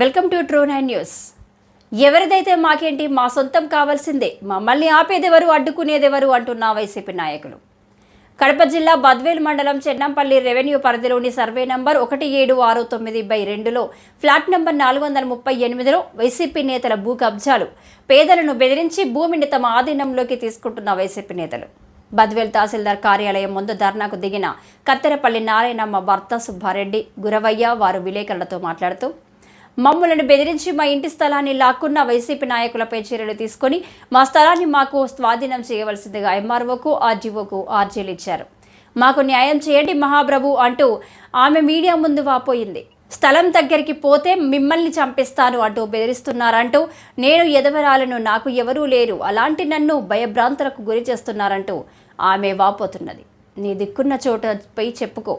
Welcome to True 9 News. ఎవరిదైతే మాకేంటి, మా సొంతం కావాల్సిందే, మమ్మల్ని ఆపేదెవరు, అడ్డుకునేదెవరు అంటున్న వైసీపీ నాయకులు. కడప జిల్లా బద్వేల్ మండలం చెన్నంపల్లి రెవెన్యూ పరిధిలోని సర్వే నంబర్ 1769/2లో ఫ్లాట్ నంబర్ 438లో వైసీపీ నేతల భూ కబ్జాలు, పేదలను బెదిరించి భూమిని తమ ఆధీనంలోకి తీసుకుంటున్న వైసీపీ నేతలు. బద్వేల్ తహసీల్దార్ కార్యాలయం ముందు ధర్నాకు దిగిన కత్తెరపల్లి నారాయణమ్మ భర్త సుబ్బారెడ్డి, గురవయ్య వారు విలేకరులతో మాట్లాడుతూ, మమ్మలను బెదిరించి మా ఇంటి స్థలాన్ని లాక్కున్న వైసీపీ నాయకులపై చర్యలు తీసుకొని మా స్థలాన్ని మాకు స్వాధీనం చేయవలసిందిగా ఎంఆర్ఓకు, ఆర్జీఓకు ఆర్జీలు ఇచ్చారు. మాకు న్యాయం చేయండి మహాప్రభు అంటూ ఆమె మీడియా ముందు వాపోయింది. స్థలం దగ్గరికి పోతే మిమ్మల్ని చంపిస్తాను అంటూ బెదిరిస్తున్నారంటూ, నేను ఎదవరాలను, నాకు ఎవరూ లేరు, అలాంటి నన్ను భయభ్రాంతులకు గురి చేస్తున్నారంటూ ఆమె వాపోతున్నది. నీ దిక్కున్న చోటపై చెప్పుకో,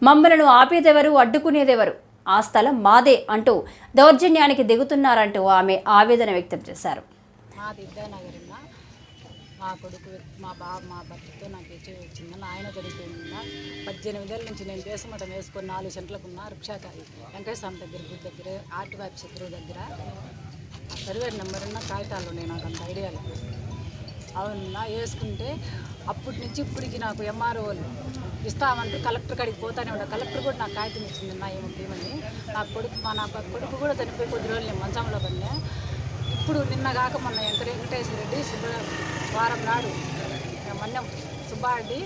మమ్మలను ఆపేదెవరు, అడ్డుకునేదెవరు, ఆ స్థలం మాదే అంటూ దౌర్జన్యానికి దిగుతున్నారంటూ ఆమె ఆవేదన వ్యక్తం చేశారు. మా కొడుకు మా భర్తతో నాకు వచ్చిందని ఆయన చనిపోయిందా 18 ఏళ్ళ నుంచి నేను దేశమఠం వేసుకొని 4 సెంట్లకున్న రిక్షాకారి వెంకటేశ్వర దగ్గర ఆర్టీ ఆఫీస్ దగ్గర సర్వే నెంబర్ ఉన్న కాగితాలు ఉన్నాయి. నాకు అంత ఐడియా లేదు. అవునా వేసుకుంటే అప్పటి నుంచి ఇప్పటికి నాకు ఎంఆర్ఓలు ఇస్తామంటే కలెక్టర్ కాడికి పోతానే ఉంటాను. కలెక్టర్ కూడా నాకు కాగితం ఇచ్చింది నా ఏమని. నా కొడుకు కూడా చనిపోయి కొద్ది రోజులు నేను మంచంలో పడినా. ఇప్పుడు నిన్న కాక మొన్న వెంకటేశ్వర రెడ్డి వారం నాడు మన్యం సుబ్బారెడ్డి,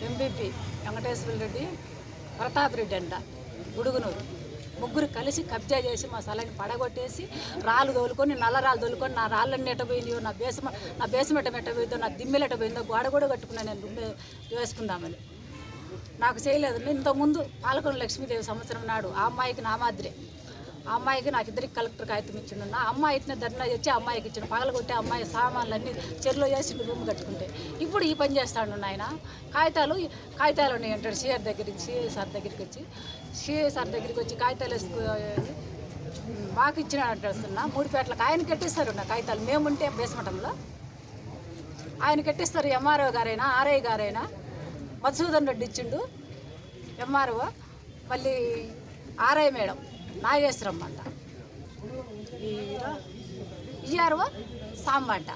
ఎంపీపీ వెంకటేశ్వర రెడ్డి, ప్రతాప్ రెడ్డి అంట గుడుగునూరు, ముగ్గురు కలిసి కబ్జా చేసి మా స్థలాన్ని పడగొట్టేసి రాళ్ళు తోలుకొని, నల్ల రాళ్ళు తోలుకొని, నా రాళ్ళన్నీ ఎట్టపోయినాయో, నా బేసమెట్టం ఎట్టపోయిందో, నా దిమ్మెలు ఎట్టపోయిందో గోడ కూడా కట్టుకున్నా నేను దుమ్మె వేసుకుందామని. నాకు చేయలేదు. ఇంతకుముందు పాలకొండ లక్ష్మీదేవి సంవత్సరం నాడు ఆ అమ్మాయికి నా మాదిరే, ఆ అమ్మాయికి నాకు ఇద్దరికి కలెక్టర్ కాగితం ఇచ్చిండు. ఆ అమ్మాయిని ధర్నా తెచ్చి ఆ అమ్మాయికి ఇచ్చిన పగలగొట్టి అమ్మాయి సామాన్లన్నీ చెరులో వేసి రూమ్ కట్టుకుంటే ఇప్పుడు ఈ పని చేస్తాడు ఆయన. కాగితాలు ఉన్నాయి అంటాడు. సిఐ సార్ దగ్గరికి వచ్చి కాగితాలు మాకు ఇచ్చినాడు అంటున్నా. 3 పేటలకు ఆయన కట్టిస్తారు నా కాగితాలు. మేముంటే బేసమఠంలో ఆయన కట్టిస్తారు. ఎంఆర్ఓ గారైనా ఆర్ఐ గారైనా మధుసూదన్ రెడ్డి ఇచ్చిండు ఎంఆర్ఓ, మళ్ళీ ఆర్ఐ మేడం నాగేశ్వరం అంట, ఈఆర్ఓ సాంబంట.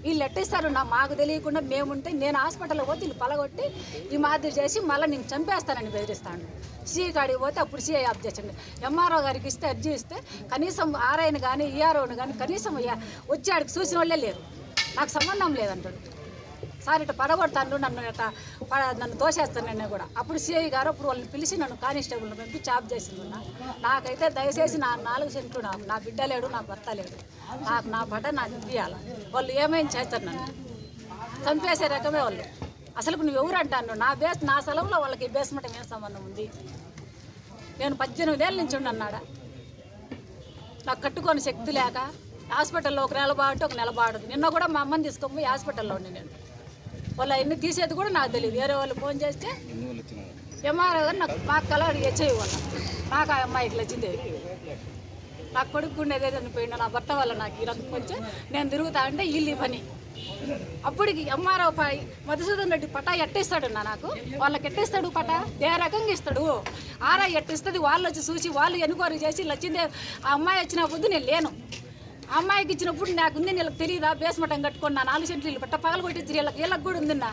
వీళ్ళు ఎట్టిస్తారు మాకు తెలియకుండా. మేముంటే నేను హాస్పిటల్లో పోతే వీళ్ళు పలగొట్టి ఈ మాదిరి చేసి మళ్ళీ నేను చంపేస్తానని బెదిరిస్తాను. సిఐ కాడికి పోతే అప్పుడు సిఐ ఆఫ్ చేసిండు. ఎంఆర్ఓ గారికి ఇస్తే అర్జీ ఇస్తే కనీసం ఆర్ఐని కానీ ఈఆర్ఓని కానీ కనీసం వచ్చి చూసిన వాళ్ళే లేరు. నాకు సంబంధం లేదంటాడు. సార్ ఇట్లా పడగొడతాను, నన్ను తోసేస్తాను నేను కూడా. అప్పుడు సిఐ గారు అప్పుడు వాళ్ళని పిలిచి నన్ను కానిస్టేబుల్ని పంపి చాప్ చేసిండు. నాకైతే దయచేసి నా 4 సెంట్లు నా బిడ్డ లేడు, నా భర్త లేడు, నా బట్ట నాకు ఇవ్వాలి. వాళ్ళు ఏమైనా చేస్తారు, నన్ను చంపేసే రకమే వాళ్ళు. అసలు నువ్వు ఎవరు అంటాను? నా స్థలంలో వాళ్ళకి బేస్మెంట్ ఏం సంబంధం ఉంది? నేను 18 ఏళ్ళ నుంచి ఉన్నాడా. నాకు కట్టుకొని శక్తి లేక హాస్పిటల్లో ఒక నెల బాగుంటే ఒక నెల బాగుంటుంది. నిన్న కూడా మా అమ్మని తీసుకొని పోయి హాస్పిటల్లో ఉండి నేను వాళ్ళు అవన్నీ తీసేది కూడా నాకు తెలియదు. వేరే వాళ్ళు ఫోన్ చేస్తే ఎంఆర్ఓ గారు నాకు మాకు కలర్ హెచ్ఐ వల్ల నాకు ఆ అమ్మాయికి వచ్చింది. నాకు కొడుకు ఉండేదే చనిపోయిండు. నా భర్త వల్ల నాకు ఈ రకం వచ్చి నేను తిరుగుతా అంటే వీళ్ళు పని. అప్పటికి ఎంఆర్ఓ మధుసూదన్ రెడ్డి పటా ఎట్టిస్తాడు నాకు. వాళ్ళకి ఎట్టిస్తాడు పటా? ఏ రకంగా ఇస్తాడు? ఆర్ఐ ఎట్టిస్తుంది. వాళ్ళు వచ్చి చూసి వాళ్ళు ఎన్నుకోరు చేసి వచ్చిందే. ఆ అమ్మాయి వచ్చిన పొద్దు నేను లేను. ఆ అమ్మాయికి ఇచ్చినప్పుడు నాకుంది, వీళ్ళకి తెలియదా? బేస్మఠం కట్టుకొని నా 4 సెంట్లు వీళ్ళు పట్ట పగలు కొట్టించి వీళ్ళకి కూడా ఉందిన్నా.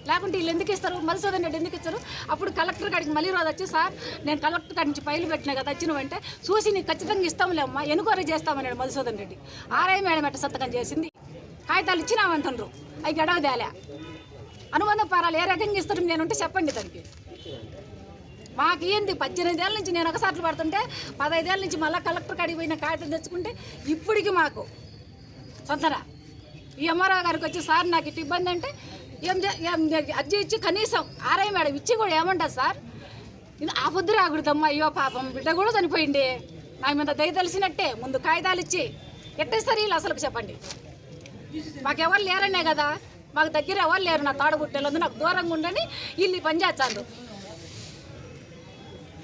లేకుంటే వీళ్ళు ఎందుకు ఇస్తారు? మధుసూదన్ రెడ్డి ఎందుకు ఇస్తారు? అప్పుడు కలెక్టర్ కాడికి మళ్ళీ రోజు వచ్చి, సార్ నేను కలెక్టర్ కాడి నుంచి ఫైలు పెట్టినా కదా వచ్చినవంటే చూసి నీకు ఖచ్చితంగా ఇస్తాంలేమ్మా, ఎన్నుకోరే చేస్తామన్నాడు మధుసూదన్ రెడ్డి. ఆర్ఐ మేడం ఎట్ట సంతకం చేసింది, కాగితాలు ఇచ్చినామంటుండ్రు, అవి గడవ తేలే. అనుబంధ పారాలు ఏ రకంగా ఇస్తారు నేనుంటే చెప్పండి దానికి. మాకు ఏంది 18 ఏళ్ళ నుంచి నేను ఒకసార్లు పడుతుంటే 15 ఏళ్ళ నుంచి మళ్ళీ కలెక్టర్ కాడికి పోయిన కాగితం తెచ్చుకుంటే ఇప్పటికి మాకు సొంతరా. ఈ ఎంఆర్ఓ గారికి వచ్చి, సార్ నాకు ఇటు ఇబ్బంది అంటే అర్జీ ఇచ్చి కనీసం ఆర్ఐ మేడం ఇచ్చి కూడా ఏమంటారు సార్, ఇది ఆ పొద్దు రాకూడదమ్మా, అయ్యో పాపం బిడ్డ కూడా చనిపోయింది, నా మీద దయ తెలిసినట్టే ముందు కాగితాలు ఇచ్చి ఎట్టేస్తారు వీళ్ళు అసలు చెప్పండి. మాకెవరు లేరనే కదా, మాకు దగ్గర ఎవరు లేరు. నా తాడుబుట్టెలు నాకు దూరంగా ఉండని వీళ్ళు పని చేస్తాను.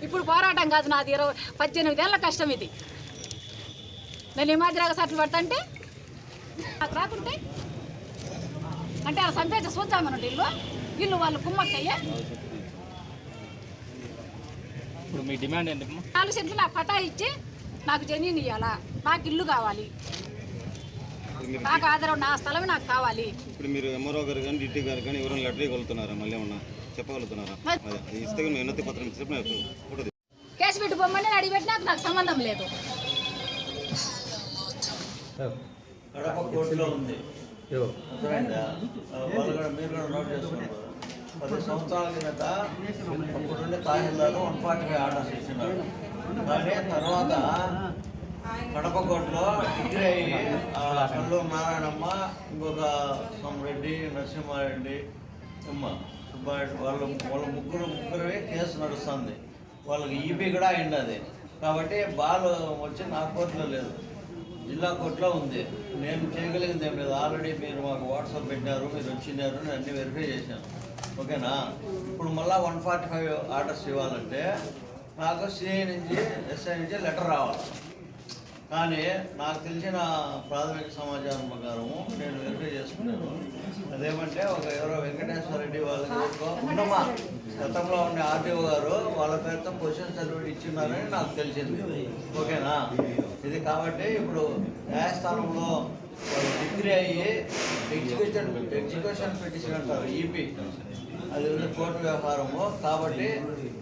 ఇప్పుడు పోరాటం కాదు నాది, 18 ఏళ్ళ కష్టం ఇది. నేను ఈ మాదిరిగా సట్లు పడతా అంటే నాకు రాకుంటే అంటే అలా చంపేసి చూద్దామనండి వీళ్ళు వాళ్ళు కుమ్మక్కయ్యే. ఇప్పుడు మీ డిమాండ్ ఏంటి? 4 సెంట్లు నాకు పటా ఇచ్చి నాకు జమీన్ ఇవ్వాలా, నాకు ఇల్లు కావాలి, నాకు ఆధారం, నా స్థలమే నాకు కావాలి. ఇప్పుడు మీరు ఎంఆర్ఓ గారు కానీ డిటి గారు కానీ ఎవరైనా లెటర్ ఇవ్వగలుగుతున్నారా? మళ్ళీ ఏమన్నా చెప్పగలుగుతున్నారా? అదే ఇస్తే వినతి పత్రం చెప్పిన కేసు పెట్టి బొమ్మని అడిగిపెట్టి నాకు సంబంధం లేదు. కడప కోర్టులో ఉంది, అర్థమైందా? వాళ్ళు కూడా మీరు కూడా నోట్ చేసుకున్నారు. 10 సంవత్సరాల కిందట అప్పుడుండే తహసీల్దారు 145 ఆర్డర్స్ ఇచ్చినారు. కానీ తర్వాత కడప కోర్టులో డిగ్రీ అయ్యి కల్లూరు నారాయణమ్మ, ఇంకొక సోమరెడ్డి, నరసింహారెడ్డి, సుబ్బారెడ్డి వాళ్ళ ముగ్గురు కేసు నడుస్తుంది. వాళ్ళకి ఈపీ కూడా అయింది అది. కాబట్టి బాల్ వచ్చి నా కోర్టులో లేదు, జిల్లా కోర్టులో ఉంది. నేను చేయగలిగింది ఏం లేదు. ఆల్రెడీ మీరు మాకు వాట్సాప్ పెట్టినారు, మీరు వచ్చినారు, నేను అన్ని వెరిఫై చేశాను. ఓకేనా? ఇప్పుడు మళ్ళీ 145 ఆర్డర్స్ ఇవ్వాలంటే నాకు సిఐ నుంచి ఎస్ఐ నుంచి లెటర్ రావాలి. కానీ నాకు తెలిసిన ప్రాథమిక సమాచారం ప్రకారము నేను వెరిఫై చేసుకున్నాను. అదేమంటే ఎవరో వెంకటేశ్వర రెడ్డి వాళ్ళకి ఉన్నమా గతంలో ఉండే ఆర్టీఓ గారు వాళ్ళ పేరుతో పొజిషన్ సర్టిఫికేట్ ఇచ్చిన్నారని నాకు తెలిసింది. ఓకేనా? ఇది కాబట్టి ఇప్పుడు న్యాయస్థానంలో డిగ్రీ అయ్యి ఎగ్జిక్యూషన్ పిటిషన్ అంటారు, ఈపీ, అది ఉంది కోర్టు వ్యవహారము. కాబట్టి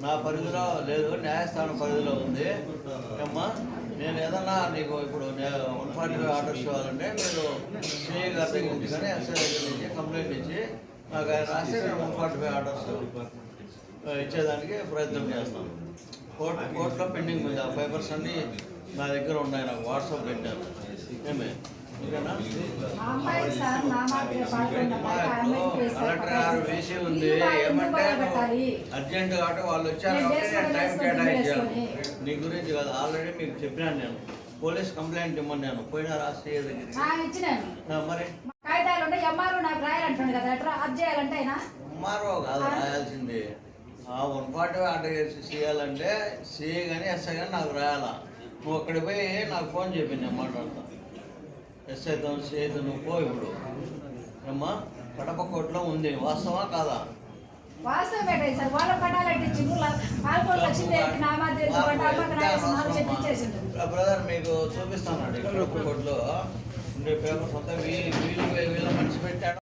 నా పరిధిలో లేదు, న్యాయస్థానం పరిధిలో ఉంది. అమ్మా, నేను ఏదన్నా నీకు ఇప్పుడు 145 ఆర్డర్స్ ఇవ్వాలంటే మీరు సిఐ గారి దగ్గర నుంచి కానీ ఎస్ఐ దగ్గర నుంచి కంప్లైంట్ ఇచ్చి నాకు ఆయన రాస్తే నేను 145 ఆర్డర్స్ ఇచ్చేదానికి ప్రయత్నం చేస్తాను. కోర్టులో పెండింగ్ ఉంది. ఆ పేపర్స్ అన్నీ నా దగ్గర ఉన్నాయి, నాకు వాట్సాప్ పెట్టాను. ఏమే ఓకేనా? కలెక్టర్ గారు వేసి ఉంది ఏమంటే అర్జెంట్ కాబట్టి వాళ్ళు వచ్చారు కాబట్టి నేను టైం కేటాయించాను. నీ గురించి కాదు, ఆల్రెడీ మీకు చెప్పినాను. నేను పోలీస్ కంప్లైంట్ ఇమ్మన్నాను, పోయినా రాష్ట్రీయ దగ్గరికి. మరి ఎంఆర్ఓ కాదు రాయాల్సింది. ఆ 145 ఆర్డర్ చేయాలంటే సిఏ కానీ ఎస్ఐ కానీ నాకు రాయాలా. నువ్వు అక్కడికి పోయి నాకు ఫోన్ చెప్పింది, నేను మాట్లాడతా. ఎస్ఐతో సిఐతో నువ్వు పో. ఇప్పుడు అమ్మా కడప కోర్టులో ఉంది, వాస్తవా కాదా? బ్రదర్ మీకు చూపిస్తానండి. కడప కోర్టులో ఉండే పేపర్స్ అంతా వీళ్ళ మనిషి పెట్టాడు.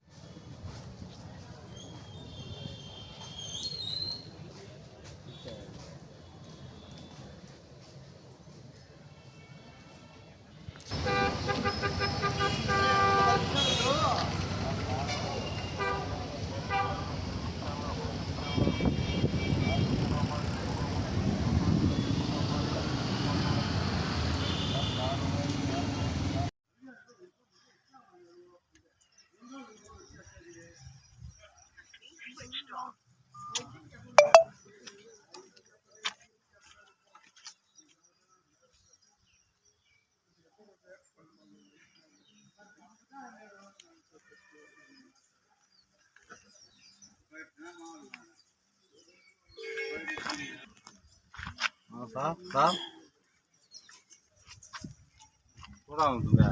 సార్ కూడా ఉంటుందా?